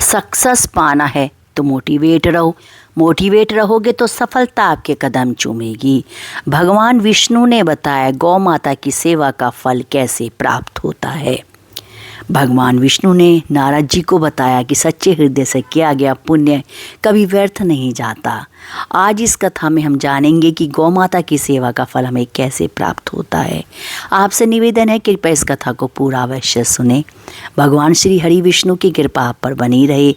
Success पाना है तो मोटिवेट रहो, मोटिवेट रहोगे तो सफलता आपके कदम चूमेगी। भगवान विष्णु ने बताया गौ माता की सेवा का फल कैसे प्राप्त होता है। भगवान विष्णु ने नारद जी को बताया कि सच्चे हृदय से किया गया पुण्य कभी व्यर्थ नहीं जाता। आज इस कथा में हम जानेंगे कि गौ माता की सेवा का फल हमें कैसे प्राप्त होता है। आपसे निवेदन है कृपया इस कथा को पूरा अवश्य सुने। भगवान श्री हरि विष्णु की कृपा आप पर बनी रहे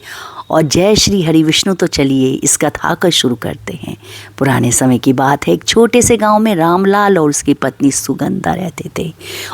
और जय श्री हरि विष्णु। तो चलिए इस कथा को शुरू करते हैं। पुराने समय की बात है, एक छोटे से गांव में रामलाल और उसकी पत्नी सुगंधा रहते थे।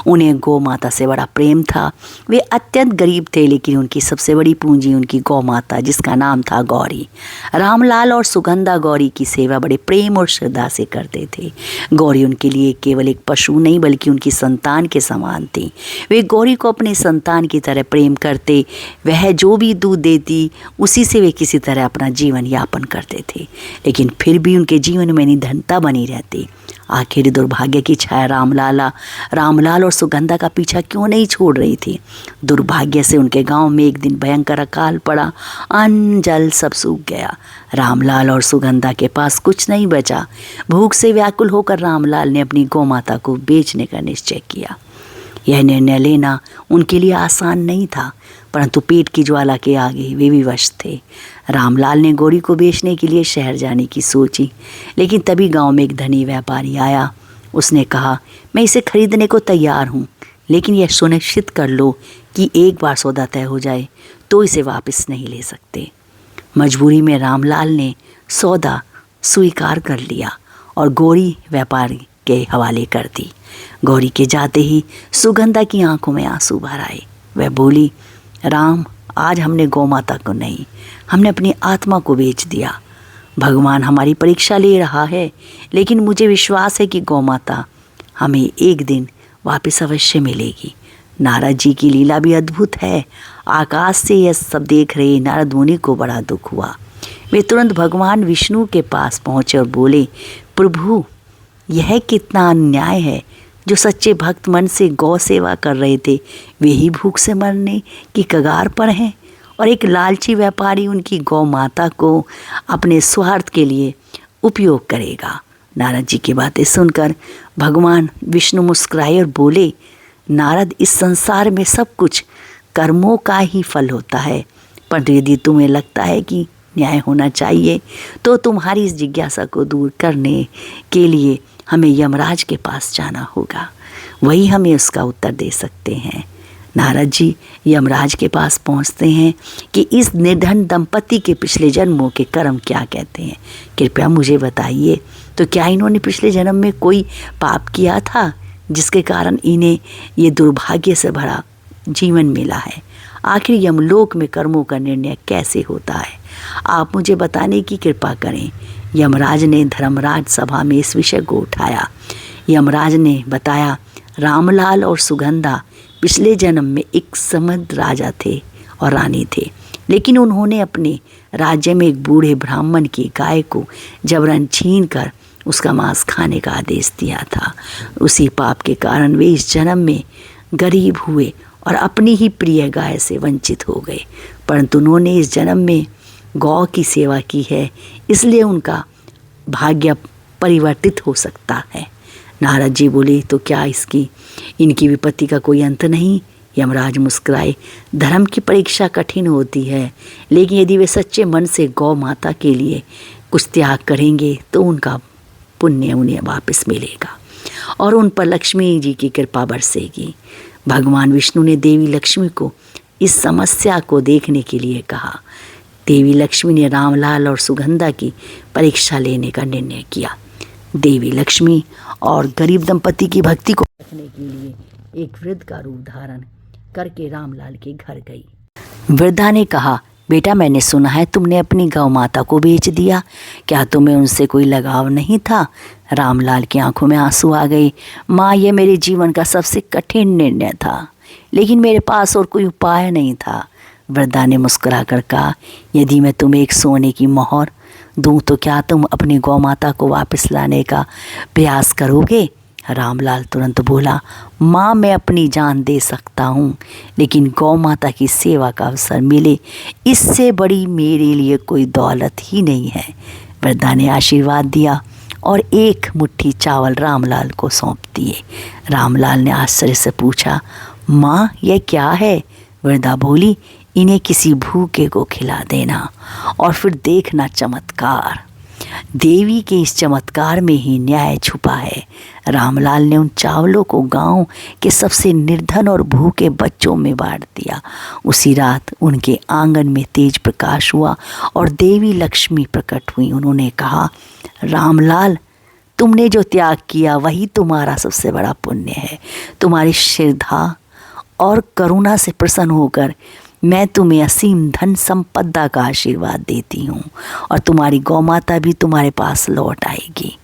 उन्हें गौ माता से बड़ा प्रेम था। वे अत्यंत गरीब थे, लेकिन उनकी सबसे बड़ी पूंजी उनकी गौ माता, जिसका नाम था गौरी। रामलाल और सुगंधा गौरी की सेवा बड़े प्रेम और श्रद्धा से करते थे। गौरी उनके लिए केवल एक पशु नहीं बल्कि उनकी संतान के समान थी। वे गौरी को अपने संतान की तरह प्रेम करते। वह जो भी दूध देती उसी से वे किसी तरह अपना जीवन यापन करते थे, लेकिन फिर भी उनके जीवन में निधनता बनी रहती। आखिर दुर्भाग्य की छाया रामलाल और सुगंधा का पीछा क्यों नहीं छोड़ रही थी। दुर्भाग्य से उनके गांव में एक दिन भयंकर अकाल पड़ा। अन्न जल सब सूख गया। रामलाल और सुगंधा के पास कुछ नहीं बचा। भूख से व्याकुल होकर रामलाल ने अपनी गौ माता को बेचने का निश्चय किया। यह निर्णय लेना उनके लिए आसान नहीं था, परंतु पेट की ज्वाला के आगे वे विवश थे। रामलाल ने गौरी को बेचने के लिए शहर जाने की सोची, लेकिन तभी गांव में एक धनी व्यापारी आया। उसने कहा, मैं इसे खरीदने को तैयार हूँ, लेकिन यह सुनिश्चित कर लो कि एक बार सौदा तय हो जाए तो इसे वापस नहीं ले सकते। मजबूरी में रामलाल ने सौदा स्वीकार कर लिया और गौरी व्यापारी के हवाले कर दी। गौरी के जाते ही सुगंधा की आंखों में आंसू भर आए। वह बोली, राम, आज हमने गौ माता को नहीं, हमने अपनी आत्मा को बेच दिया। भगवान हमारी परीक्षा ले रहा है, लेकिन मुझे विश्वास है कि गौ माता हमें एक दिन वापस अवश्य मिलेगी। नारद जी की लीला भी अद्भुत है। आकाश से यह सब देख रहे नारद मुनि को बड़ा दुख हुआ। वे तुरंत भगवान विष्णु के पास पहुँचे और बोले, प्रभु, यह कितना अन्याय है। जो सच्चे भक्त मन से गौ सेवा कर रहे थे वे ही भूख से मरने की कगार पर हैं, और एक लालची व्यापारी उनकी गौ माता को अपने स्वार्थ के लिए उपयोग करेगा। नारद जी की बातें सुनकर भगवान विष्णु मुस्कुराए और बोले, नारद, इस संसार में सब कुछ कर्मों का ही फल होता है, पर यदि तुम्हें लगता है कि न्याय होना चाहिए तो तुम्हारी इस जिज्ञासा को दूर करने के लिए हमें यमराज के पास जाना होगा। वही हमें उसका उत्तर दे सकते हैं। नारद जी यमराज के पास पहुंचते हैं कि इस निर्धन दंपति के पिछले जन्मों के कर्म क्या कहते हैं। कृपया मुझे बताइए, तो क्या इन्होंने पिछले जन्म में कोई पाप किया था जिसके कारण इन्हें ये दुर्भाग्य से भरा जीवन मिला है। आखिर यमलोक में कर्मों का निर्णय कैसे होता है, आप मुझे बताने की कृपा करें। यमराज ने धर्मराज सभा में इस विषय को उठाया। यमराज ने बताया, रामलाल और सुगंधा पिछले जन्म में एक समृद्ध राजा थे और रानी थे, लेकिन उन्होंने अपने राज्य में एक बूढ़े ब्राह्मण की गाय को जबरन छीन कर उसका मांस खाने का आदेश दिया था। उसी पाप के कारण वे इस जन्म में गरीब हुए और अपनी ही प्रिय गाय से वंचित हो गए, परंतु उन्होंने इस जन्म में गौ की सेवा की है, इसलिए उनका भाग्य परिवर्तित हो सकता है। नारद जी बोले, तो क्या इनकी विपत्ति का कोई अंत नहीं। यमराज मुस्कुराए, धर्म की परीक्षा कठिन होती है, लेकिन यदि वे सच्चे मन से गौ माता के लिए कुछ त्याग करेंगे तो उनका पुण्य उन्हें वापस मिलेगा और उन पर लक्ष्मी जी की कृपा बरसेगी। भगवान विष्णु ने देवी लक्ष्मी को इस समस्या को देखने के लिए कहा। देवी लक्ष्मी ने रामलाल और सुगंधा की परीक्षा लेने का निर्णय किया। देवी लक्ष्मी और गरीब दंपति की भक्ति को देखने के लिए एक वृद्ध का रूप धारण करके रामलाल के घर गई। वृद्धा ने कहा, बेटा, मैंने सुना है तुमने अपनी गौ माता को बेच दिया, क्या तुम्हें उनसे कोई लगाव नहीं था। रामलाल की आंखों में आंसू आ गए। माँ, यह मेरे जीवन का सबसे कठिन निर्णय था, लेकिन मेरे पास और कोई उपाय नहीं था। वृद्धा ने मुस्कुरा कर कहा, यदि मैं तुम्हें एक सोने की मोहर दूँ तो क्या तुम अपनी गौ माता को वापस लाने का प्रयास करोगे। रामलाल तुरंत बोला, माँ मैं अपनी जान दे सकता हूँ, लेकिन गौ माता की सेवा का अवसर मिले इससे बड़ी मेरे लिए कोई दौलत ही नहीं है। वृद्धा ने आशीर्वाद दिया और एक मुट्ठी चावल रामलाल को सौंप दिए। रामलाल ने आश्चर्य से पूछा, माँ यह क्या है? वृद्धा बोली, इन्हें किसी भूखे को खिला देना और फिर देखना चमत्कार। देवी के इस चमत्कार में ही न्याय छुपा है। रामलाल ने उन चावलों को गांव के सबसे निर्धन और भूखे बच्चों में बांट दिया। उसी रात उनके आंगन में तेज प्रकाश हुआ और देवी लक्ष्मी प्रकट हुई। उन्होंने कहा, रामलाल तुमने जो त्याग किया वही तुम्हारा सबसे बड़ा पुण्य है। तुम्हारी श्रद्धा और करुणा से प्रसन्न होकर मैं तुम्हें असीम धन संपदा का आशीर्वाद देती हूँ और तुम्हारी गौ माता भी तुम्हारे पास लौट आएगी।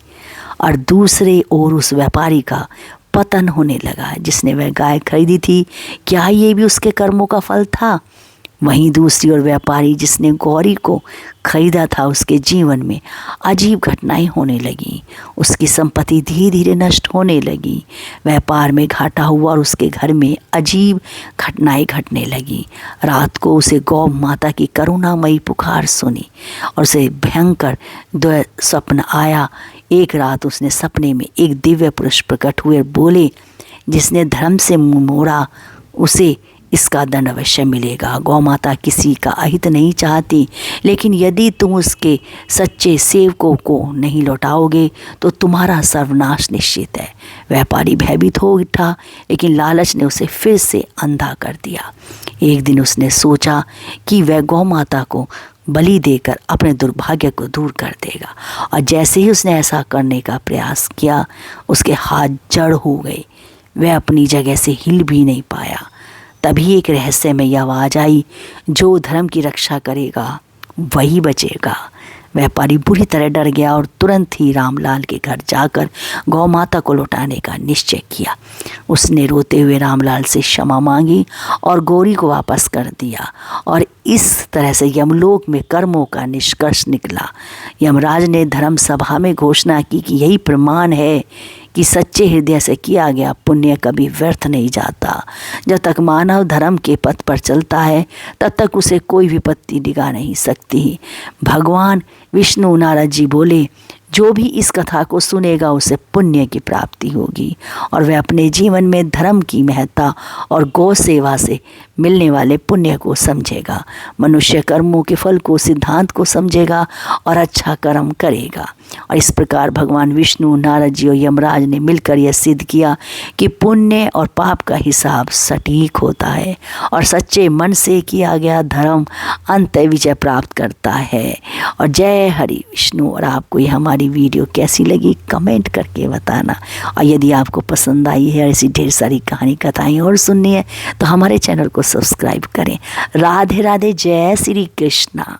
और दूसरे ओर उस व्यापारी का पतन होने लगा जिसने वह गाय खरीदी थी। क्या ये भी उसके कर्मों का फल था? वहीं दूसरी ओर व्यापारी जिसने गौरी को खरीदा था, उसके जीवन में अजीब घटनाएं होने लगीं। उसकी संपत्ति धीरे धीरे नष्ट होने लगी। व्यापार में घाटा हुआ और उसके घर में अजीब घटनाएं घटने लगी। रात को उसे गौ माता की करुणामयी पुकार सुनी और उसे भयंकर स्वप्न आया। एक रात उसने सपने में एक दिव्य पुरुष प्रकट हुए और बोले, जिसने धर्म से मुँह मोड़ा उसे इसका दंड अवश्य मिलेगा। गौ माता किसी का अहित नहीं चाहती, लेकिन यदि तुम उसके सच्चे सेवकों को नहीं लौटाओगे तो तुम्हारा सर्वनाश निश्चित है। व्यापारी भयभीत हो उठा, लेकिन लालच ने उसे फिर से अंधा कर दिया। एक दिन उसने सोचा कि वह गौ माता को बलि देकर अपने दुर्भाग्य को दूर कर देगा, और जैसे ही उसने ऐसा करने का प्रयास किया उसके हाथ जड़ हो गए। वह अपनी जगह से हिल भी नहीं पाया। तभी एक रहस्यमयी आवाज़ आई, जो धर्म की रक्षा करेगा वही बचेगा। व्यापारी बुरी तरह डर गया और तुरंत ही रामलाल के घर जाकर गौ माता को लौटाने का निश्चय किया। उसने रोते हुए रामलाल से क्षमा मांगी और गौरी को वापस कर दिया, और इस तरह से यमलोक में कर्मों का निष्कर्ष निकला। यमराज ने धर्म सभा में घोषणा की कि यही प्रमाण है कि सच्चे हृदय से किया गया पुण्य कभी व्यर्थ नहीं जाता। जब तक मानव धर्म के पथ पर चलता है तब तक उसे कोई विपत्ति डिगा नहीं सकती। भगवान विष्णु नारद जी बोले, जो भी इस कथा को सुनेगा उसे पुण्य की प्राप्ति होगी और वह अपने जीवन में धर्म की महत्ता और गौ सेवा से मिलने वाले पुण्य को समझेगा। मनुष्य कर्मों के फल को, सिद्धांत को समझेगा और अच्छा कर्म करेगा। और इस प्रकार भगवान विष्णु, नारद जी और यमराज ने मिलकर यह सिद्ध किया कि पुण्य और पाप का हिसाब सटीक होता है और सच्चे मन से किया गया धर्म अंत विजय प्राप्त करता है। और जय हरि विष्णु। और आपको ये हमारी वीडियो कैसी लगी कमेंट करके बताना, और यदि आपको पसंद आई है ऐसी ढेर सारी कहानी कथाएं और सुननी है तो हमारे चैनल को सब्सक्राइब करें। राधे राधे, जय श्री कृष्णा।